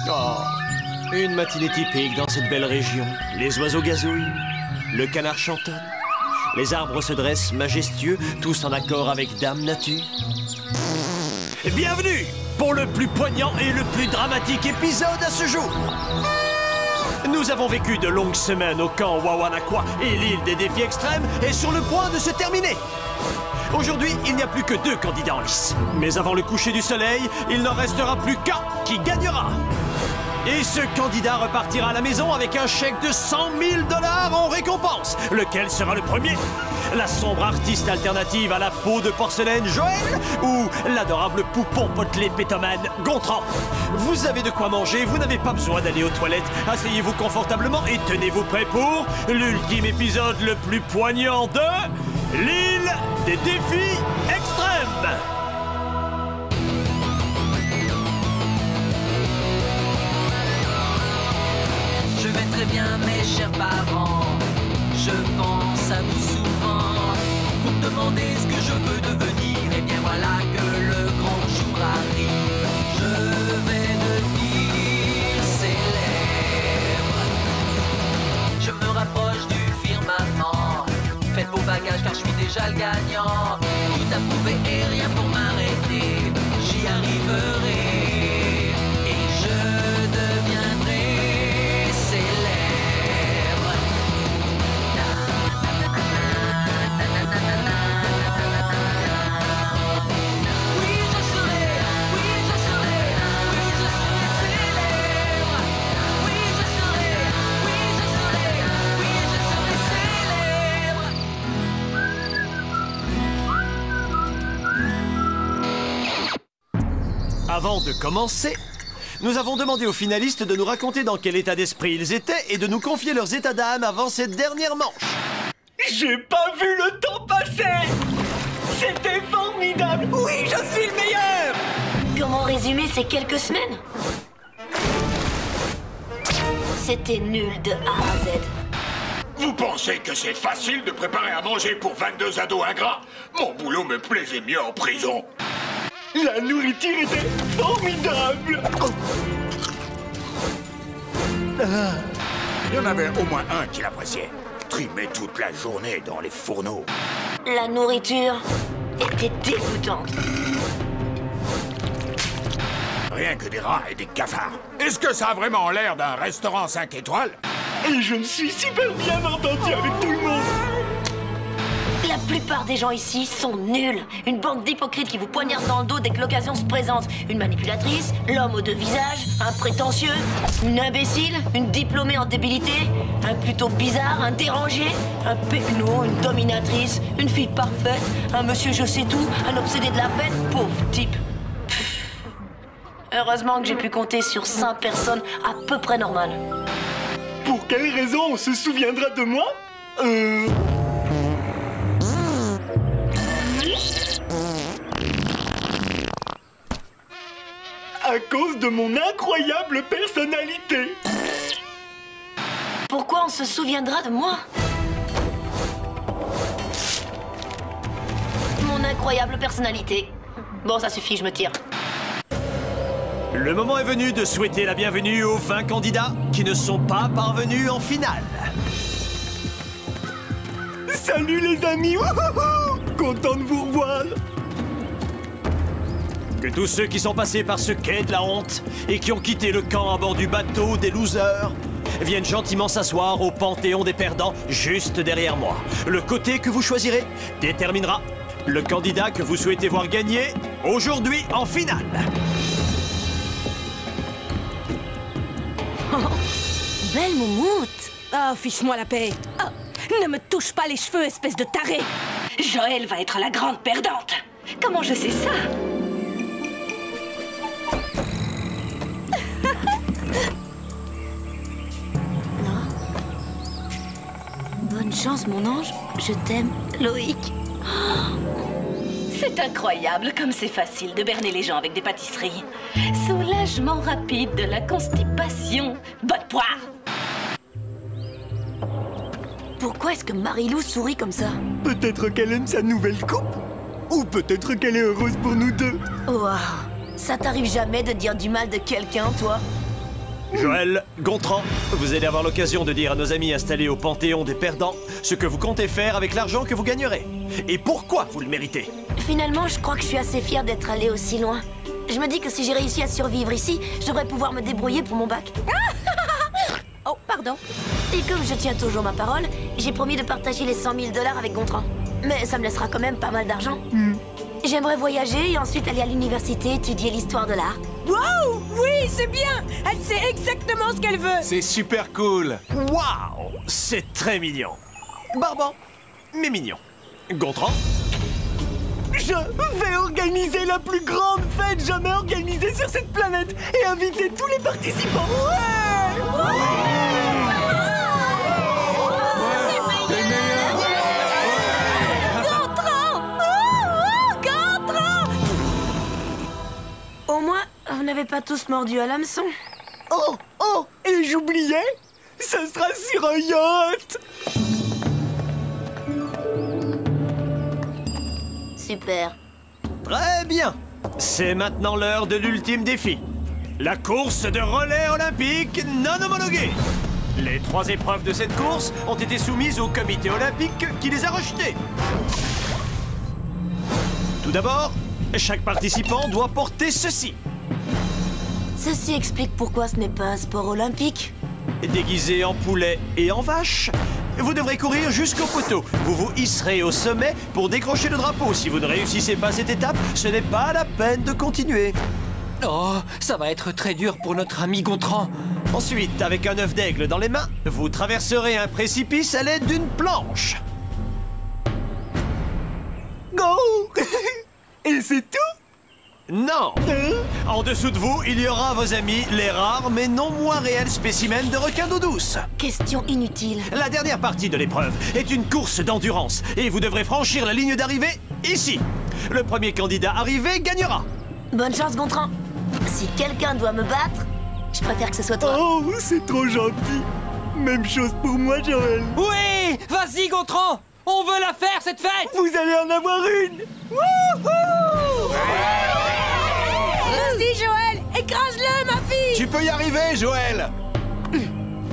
Oh, une matinée typique dans cette belle région. Les oiseaux gazouillent, le canard chantonne, les arbres se dressent majestueux, tous en accord avec Dame Nature. Bienvenue pour le plus poignant et le plus dramatique épisode à ce jour. Nous avons vécu de longues semaines au camp Wawanakwa et l'île des défis extrêmes est sur le point de se terminer. Aujourd'hui, il n'y a plus que 2 candidats en lice. Mais avant le coucher du soleil, il n'en restera plus qu'un qui gagnera. Et ce candidat repartira à la maison avec un chèque de 100 000 $ en récompense. Lequel sera le premier? La sombre artiste alternative à la peau de porcelaine Joël ou l'adorable poupon potelé pétomane Gontran? Vous avez de quoi manger, vous n'avez pas besoin d'aller aux toilettes. Asseyez-vous confortablement et tenez-vous prêts pour l'ultime épisode le plus poignant de l'île des défis extrêmes. Je vais très bien, mes chers parents. Je pense à vous souvent. Vous me demandez ce que je veux devenir. Et bien voilà que le grand jour arrive. Je vais devenir célèbre. Je me rapproche du firmament. Faites vos bagages car je suis déjà le gagnant. Tout à prouver et rien pour m'arrêter. J'y arriverai. Et je deviendrai célèbre. Oui, je serai, oui, je serai, oui, je serai célèbre. Oui, je serai, oui, je serai, oui, je serai célèbre. Avant de commencer, nous avons demandé aux finalistes de nous raconter dans quel état d'esprit ils étaient et de nous confier leurs états d'âme avant cette dernière manche. J'ai pas vu le temps passer! C'était formidable! Oui, je suis le meilleur! Comment résumer ces quelques semaines? C'était nul de A à Z. Vous pensez que c'est facile de préparer à manger pour 22 ados ingrats? Mon boulot me plaisait mieux en prison. La nourriture était formidable! Il y en avait au moins un qui l'appréciait. Trimer toute la journée dans les fourneaux. La nourriture était dégoûtante. Rien que des rats et des cafards. Est-ce que ça a vraiment l'air d'un restaurant 5 étoiles? Et je me suis super bien entendu avec tout le monde! La plupart des gens ici sont nuls. Une bande d'hypocrites qui vous poignardent dans le dos dès que l'occasion se présente. Une manipulatrice, l'homme aux 2 visages, un prétentieux, une imbécile, une diplômée en débilité, un plutôt bizarre, un dérangé, un pecno, une dominatrice, une fille parfaite, un monsieur je sais tout, un obsédé de la fête, pauvre type. Heureusement que j'ai pu compter sur 5 personnes à peu près normales. Pour quelle raison on se souviendra de moi? À cause de mon incroyable personnalité. Pourquoi on se souviendra de moi? Mon incroyable personnalité. Bon, ça suffit, je me tire. Le moment est venu de souhaiter la bienvenue aux 20 candidats qui ne sont pas parvenus en finale. Salut les amis! Wouhouhou! Content de vous revoir! Que tous ceux qui sont passés par ce quai de la honte et qui ont quitté le camp à bord du bateau des losers viennent gentiment s'asseoir au panthéon des perdants juste derrière moi. Le côté que vous choisirez déterminera le candidat que vous souhaitez voir gagner aujourd'hui en finale. Belle moumoute! Oh, fiche-moi la paix! Oh, ne me touche pas les cheveux, espèce de taré! Joël va être la grande perdante. Comment je sais ça? Bonne chance, mon ange. Je t'aime, Loïc. C'est incroyable comme c'est facile de berner les gens avec des pâtisseries. Soulagement rapide de la constipation. Bonne poire! Pourquoi est-ce que Marilou sourit comme ça? Peut-être qu'elle aime sa nouvelle coupe. Ou peut-être qu'elle est heureuse pour nous deux. Waouh! Ça t'arrive jamais de dire du mal de quelqu'un, toi? Joël, Gontran, vous allez avoir l'occasion de dire à nos amis installés au Panthéon des perdants ce que vous comptez faire avec l'argent que vous gagnerez. Et pourquoi vous le méritez. Finalement, je crois que je suis assez fière d'être allée aussi loin. Je me dis que si j'ai réussi à survivre ici, je devrais pouvoir me débrouiller pour mon bac. Oh, pardon. Et comme je tiens toujours ma parole, j'ai promis de partager les 100 000 $ avec Gontran. Mais ça me laissera quand même pas mal d'argent. J'aimerais voyager et ensuite aller à l'université étudier l'histoire de l'art. Wow, oui, c'est bien. Elle sait exactement ce qu'elle veut. C'est super cool. Waouh, c'est très mignon. Barbant, mais mignon. Gontran? Je vais organiser la plus grande fête jamais organisée sur cette planète et inviter tous les participants. Au moins, vous n'avez pas tous mordu à l'hameçon. Oh, et j'oubliais, ça sera sur un yacht. Super. Très bien. C'est maintenant l'heure de l'ultime défi. La course de relais olympique non homologuée. Les 3 épreuves de cette course ont été soumises au comité olympique qui les a rejetées. Tout d'abord, chaque participant doit porter ceci. Ceci explique pourquoi ce n'est pas un sport olympique. Déguisé en poulet et en vache, vous devrez courir jusqu'au poteau. Vous vous hisserez au sommet pour décrocher le drapeau. Si vous ne réussissez pas cette étape, ce n'est pas la peine de continuer. Oh, ça va être très dur pour notre ami Gontran. Ensuite, avec un œuf d'aigle dans les mains, vous traverserez un précipice à l'aide d'une planche. Go. Et c'est tout? Non! En dessous de vous, il y aura vos amis, les rares mais non moins réels spécimens de requins d'eau douce. Question inutile. La dernière partie de l'épreuve est une course d'endurance et vous devrez franchir la ligne d'arrivée ici. Le premier candidat arrivé gagnera. Bonne chance, Gontran. Si quelqu'un doit me battre, je préfère que ce soit toi. Oh, c'est trop gentil. Même chose pour moi, Joël. Oui, vas-y Gontran, on veut la faire cette fête. Vous allez en avoir une. Wouhou! Vas-y, Joël, écrase-le, ma fille. Tu peux y arriver, Joël.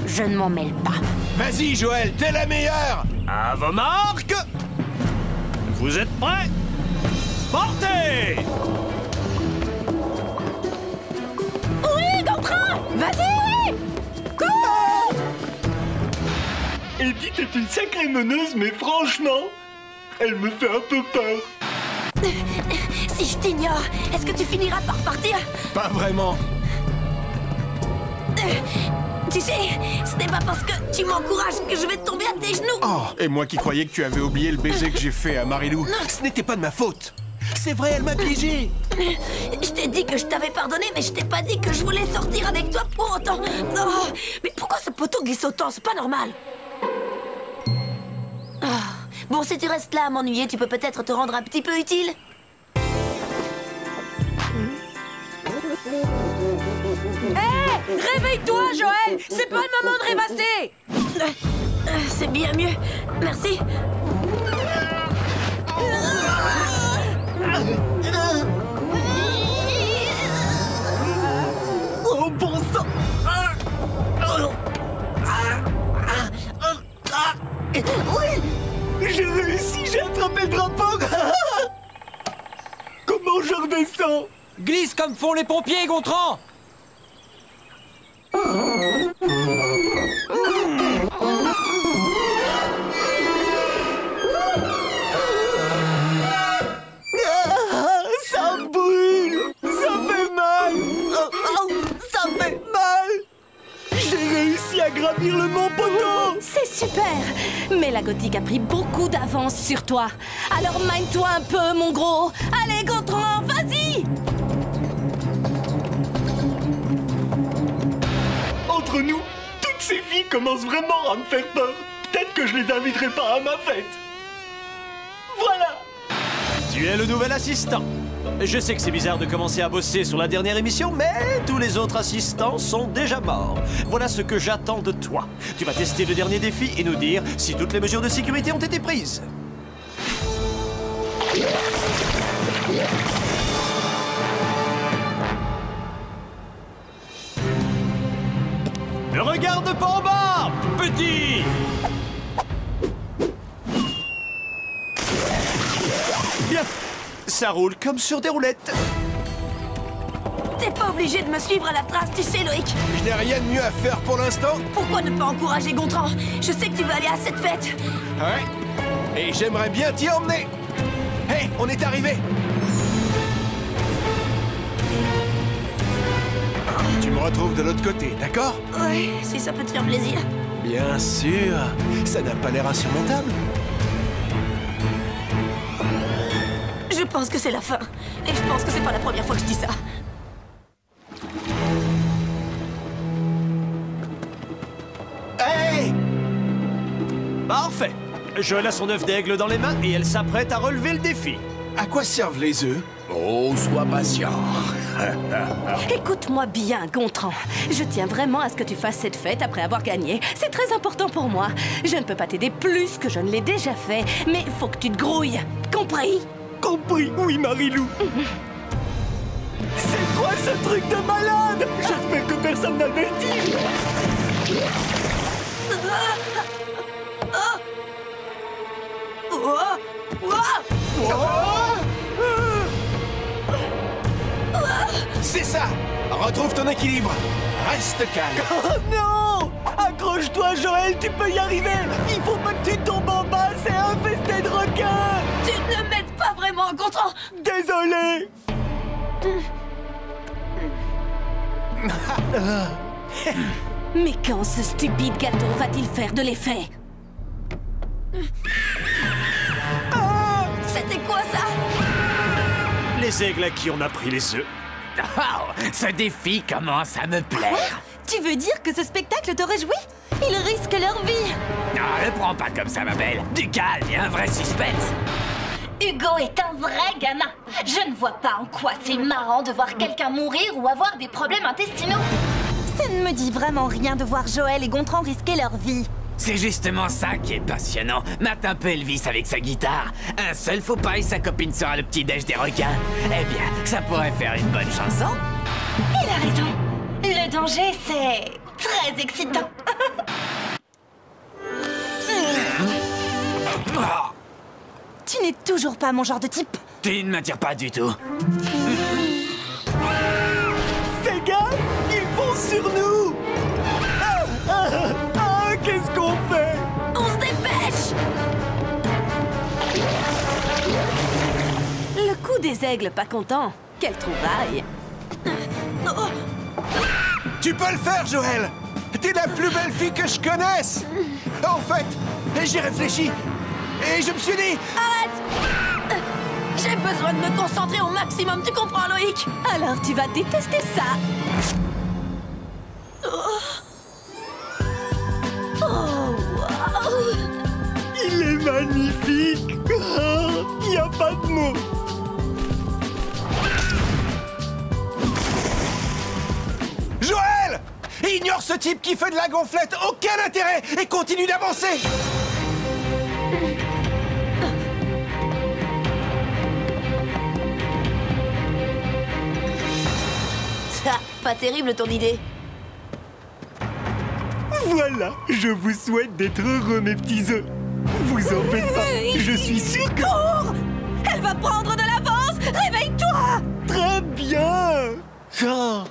Je ne m'en mêle pas. Vas-y, Joël, t'es la meilleure. À vos marques. Vous êtes prêts? Partez! Oui, Gontran, vas-y. Edith est une sacrée meneuse, mais franchement, elle me fait un peu peur. Si je t'ignore, est-ce que tu finiras par partir? Pas vraiment. Tu sais, ce n'est pas parce que tu m'encourages que je vais tomber à tes genoux. Oh, et moi qui croyais que tu avais oublié le baiser que j'ai fait à Marilou. Ce n'était pas de ma faute. C'est vrai, elle m'a piégé. Je t'ai dit que je t'avais pardonné, mais je t'ai pas dit que je voulais sortir avec toi pour autant. Oh, mais pourquoi ce poteau glisse autant? C'est pas normal. Ah, bon, si tu restes là à m'ennuyer, tu peux peut-être te rendre un petit peu utile. Hé, réveille-toi, Joël. C'est pas le moment de rêvasser. C'est bien mieux. Merci. Oh, bon sang. Oui, j'ai réussi, j'ai attrapé le drapeau. Comment je redescends? Glisse comme font les pompiers, Gontran. Ça brûle. Ça fait mal. Ça fait mal. J'ai réussi à gravir le mont Poteau. C'est super. Mais la gothique a pris beaucoup d'avance sur toi. Alors mine-toi un peu, mon gros. Allez, Gontran, vas-y. Entre nous, toutes ces filles commencent vraiment à me faire peur. Peut-être que je les inviterai pas à ma fête. Voilà. Tu es le nouvel assistant. Je sais que c'est bizarre de commencer à bosser sur la dernière émission, mais tous les autres assistants sont déjà morts. Voilà ce que j'attends de toi. Tu vas tester le dernier défi et nous dire si toutes les mesures de sécurité ont été prises. Regarde pas en bas, petit. Bien, ça roule comme sur des roulettes. T'es pas obligé de me suivre à la trace, tu sais, Loïc. Je n'ai rien de mieux à faire pour l'instant. Pourquoi ne pas encourager Gontran? Je sais que tu veux aller à cette fête. Ouais. Et j'aimerais bien t'y emmener. Hé, on est arrivé. Tu me retrouves de l'autre côté, d'accord? Ouais, si ça peut te faire plaisir. Bien sûr. Ça n'a pas l'air insurmontable. Je pense que c'est la fin. Et je pense que c'est pas la première fois que je dis ça. Hey! Parfait. Joël a son œuf d'aigle dans les mains et elle s'apprête à relever le défi. À quoi servent les œufs? Oh, sois patient. Écoute-moi bien, Gontran. Je tiens vraiment à ce que tu fasses cette fête après avoir gagné. C'est très important pour moi. Je ne peux pas t'aider plus que je ne l'ai déjà fait, mais faut que tu te grouilles. Compris? Compris, oui, Marilou. C'est quoi ce truc de malade? J'espère que personne n'a le vertige. C'est ça! Retrouve ton équilibre. Reste calme. Oh non! Accroche-toi, Joël, tu peux y arriver. Il faut pas que tu tombes en bas, c'est infesté de requins. Tu ne m'aides pas vraiment, Gontran. Désolé. Mais quand ce stupide gâteau va-t-il faire de l'effet? C'était quoi ça? Les aigles à qui on a pris les œufs. Oh, ce défi commence à me plaire. Tu veux dire que ce spectacle te réjouit? Ils risquent leur vie. Non, ne prends pas comme ça, ma belle. Du calme et un vrai suspense. Hugo est un vrai gamin. Je ne vois pas en quoi c'est marrant de voir quelqu'un mourir ou avoir des problèmes intestinaux. Ça ne me dit vraiment rien de voir Joël et Gontran risquer leur vie. C'est justement ça qui est passionnant. Mate un peu Elvis avec sa guitare. Un seul faux pas et sa copine sera le petit-déj des requins. Eh bien, ça pourrait faire une bonne chanson. Il a raison. Le danger, c'est très excitant. Oh, Tu n'es toujours pas mon genre de type. tu ne m'attires pas du tout. Fais gaffe, ils vont sur nous. Qu'est-ce qu'on fait? On se dépêche. Le coup des aigles pas contents. Quelle trouvaille. Tu peux le faire, Joël. T'es la plus belle fille que je connaisse. En fait, j'ai réfléchi. Et je me suis dit... Arrête. J'ai besoin de me concentrer au maximum, tu comprends, Loïc? Alors tu vas détester ça. Il est magnifique. Il n'y a pas de mots. Joël! Ignore ce type qui fait de la gonflette. Aucun intérêt. Et continue d'avancer. Ça, pas terrible ton idée. Voilà, je vous souhaite d'être heureux, mes petits œufs. Vous en faites pas, je suis sûr que... Cours! Elle va prendre de l'avance! Réveille-toi! Très bien. Ah.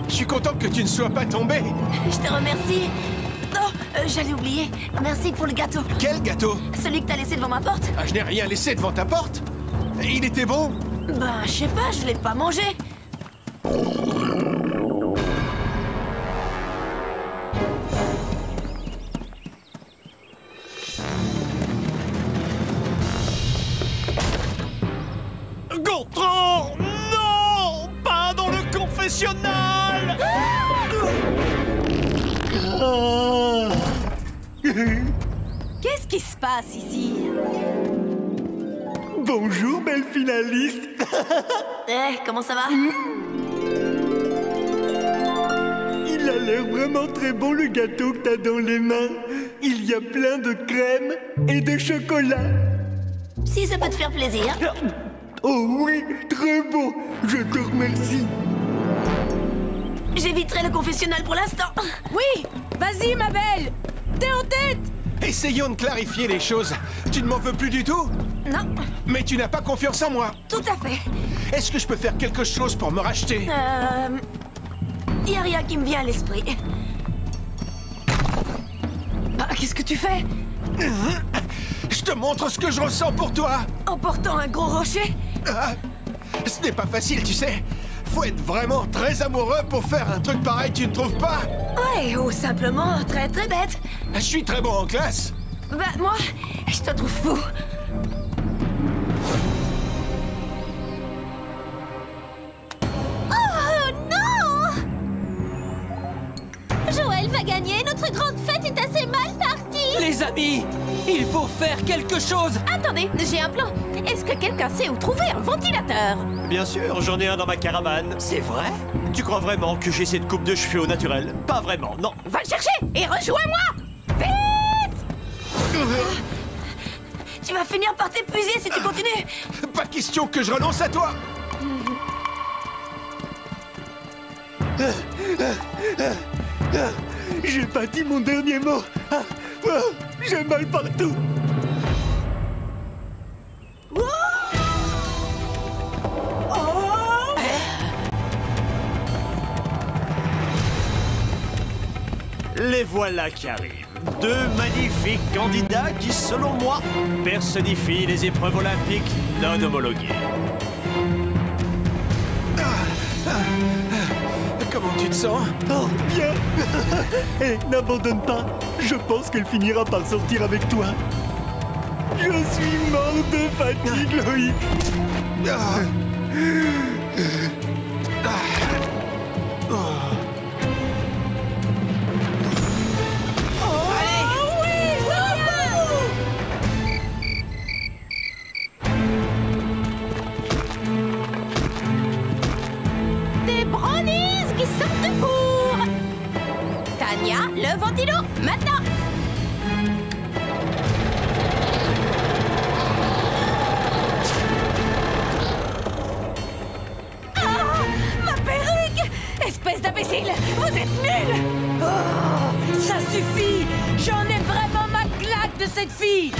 Je suis content que tu ne sois pas tombé. Je te remercie. Non, j'allais oublier. Merci pour le gâteau. Quel gâteau? Celui que t'as laissé devant ma porte. Ah, je n'ai rien laissé devant ta porte. Il était bon. Ben, je sais pas, je l'ai pas mangé. Gontran! Non! Pas dans le confessionnal! Qu'est-ce qui se passe ici? Bonjour, belle finaliste. Eh, comment ça va? Il a l'air vraiment très bon, le gâteau que t'as dans les mains. Il y a plein de crème et de chocolat. Si ça peut te faire plaisir. Oh oui, très beau. Je te remercie. J'éviterai le confessionnal pour l'instant. Oui, vas-y, ma belle. T'es en tête. Essayons de clarifier les choses. Tu ne m'en veux plus du tout? Non, Mais tu n'as pas confiance en moi. tout à fait. Est-ce que je peux faire quelque chose pour me racheter? Y a rien qui me vient à l'esprit. Ah, qu'est-ce que tu fais? Je te montre ce que je ressens pour toi. En portant un gros rocher? Ah, ce n'est pas facile, tu sais. Faut être vraiment très amoureux pour faire un truc pareil, tu ne trouves pas? Ouais, ou simplement très très bête. Je suis très bon en classe. Bah, moi, je te trouve fou. Oh non! Joël va gagner, notre grande fête est assez mal partie! Les amis, il faut faire quelque chose. Attendez, j'ai un plan. Est-ce que quelqu'un sait où trouver un ventilateur? Bien sûr, j'en ai un dans ma caravane. C'est vrai? Tu crois vraiment que j'ai cette coupe de cheveux au naturel? Pas vraiment, non. Va le chercher et rejoins-moi! Vite! Tu vas finir par t'épuiser si tu continues. Pas question que je renonce à toi. J'ai pas dit mon dernier mot. J'ai mal partout. Les voilà qui arrivent. Deux magnifiques candidats qui, selon moi, personnifient les épreuves olympiques non homologuées. Comment tu te sens? Oh, bien. Et n'abandonne pas. Je pense qu'elle finira par sortir avec toi. Je suis mort de fatigue, Loïc. Des brownies qui sortent du four! Tania, le ventilo, maintenant! Ah! Ma perruque! Espèce d'imbécile! Vous êtes nuls! Oh, ça suffit. J'en ai vraiment ma claque de cette fille.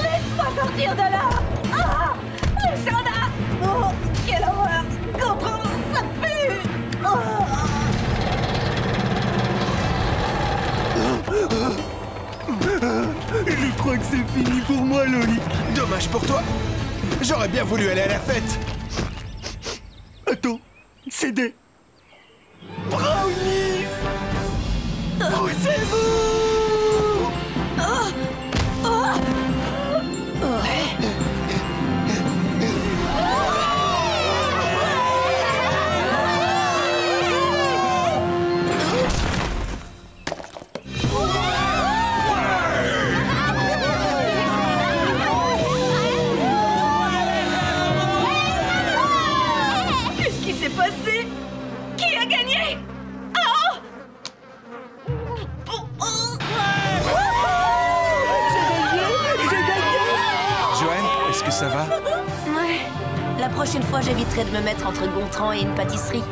Laisse-moi sortir de là! Ah! Le gendarme! Oh, quelle horreur! Comprends, ça pue! Je crois que c'est fini pour moi, Loïc. Dommage pour toi. J'aurais bien voulu aller à la fête. Attends, c'est des... brownies. Poussez-vous. Qu'est-ce qui s'est passé? Qui a gagné? Oh! Joël, est-ce que ça va? Ouais. La prochaine fois, j'éviterai de me mettre entre Gontran et une pâtisserie.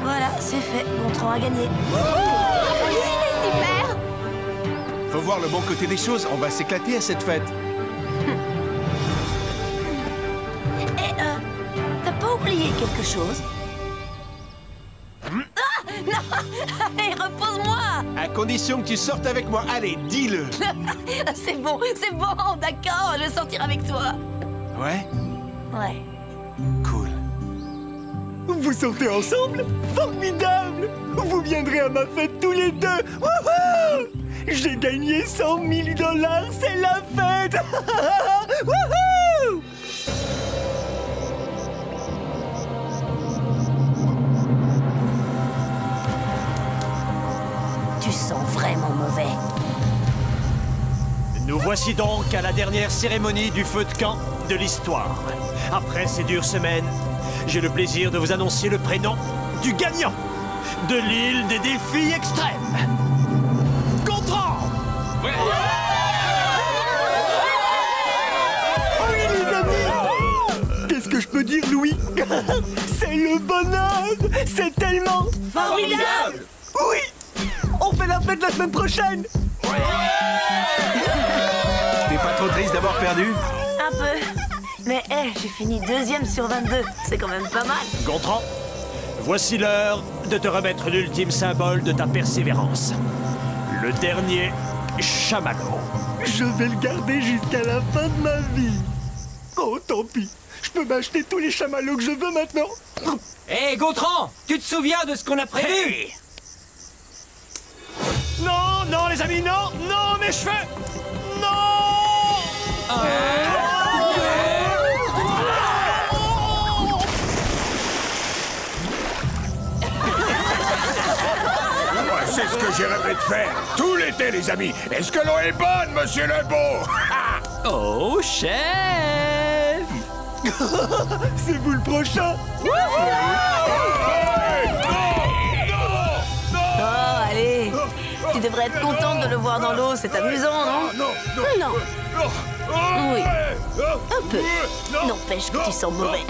Voilà, c'est fait. Gontran a gagné. C'est super! Faut voir le bon côté des choses. On va s'éclater à cette fête. Et t'as pas oublié quelque chose? Ah! Non! Allez, repose-moi! À condition que tu sortes avec moi. Allez, dis-le. C'est bon, d'accord, je vais sortir avec toi. Ouais? Ouais. Cool. Vous sortez ensemble? Formidable! Vous viendrez à ma fête tous les deux! Wouhou! J'ai gagné 100 000 $, c'est la fête! Wouhou! Tu sens vraiment mauvais. Nous voici donc à la dernière cérémonie du feu de camp de l'histoire. Après ces dures semaines, j'ai le plaisir de vous annoncer le prénom du gagnant. de l'île des défis extrêmes. Gontran! Oui, les amis! Qu'est-ce que je peux dire, Louis? C'est le bonheur! C'est tellement Formidable! Oui! On fait la fête la semaine prochaine! T'es pas trop triste d'avoir perdu? Un peu. Mais j'ai fini 2e sur 22. C'est quand même pas mal. Gontran, voici l'heure de te remettre l'ultime symbole de ta persévérance. Le dernier chamallow. Je vais le garder jusqu'à la fin de ma vie. Oh, tant pis. Je peux m'acheter tous les chamallows que je veux maintenant. Hé, Gontran, tu te souviens de ce qu'on a prévu? Hey! Non, non, les amis, non, non, mes cheveux! Non! C'est ce que j'ai rêvé de faire tout l'été, les amis. Est-ce que l'eau est bonne, monsieur Lebeau? Oh, chef! C'est vous le prochain. Oh, allez. Tu devrais être contente de le voir dans l'eau. C'est amusant, non? Non. Oui. Un peu. N'empêche que tu sens mauvais.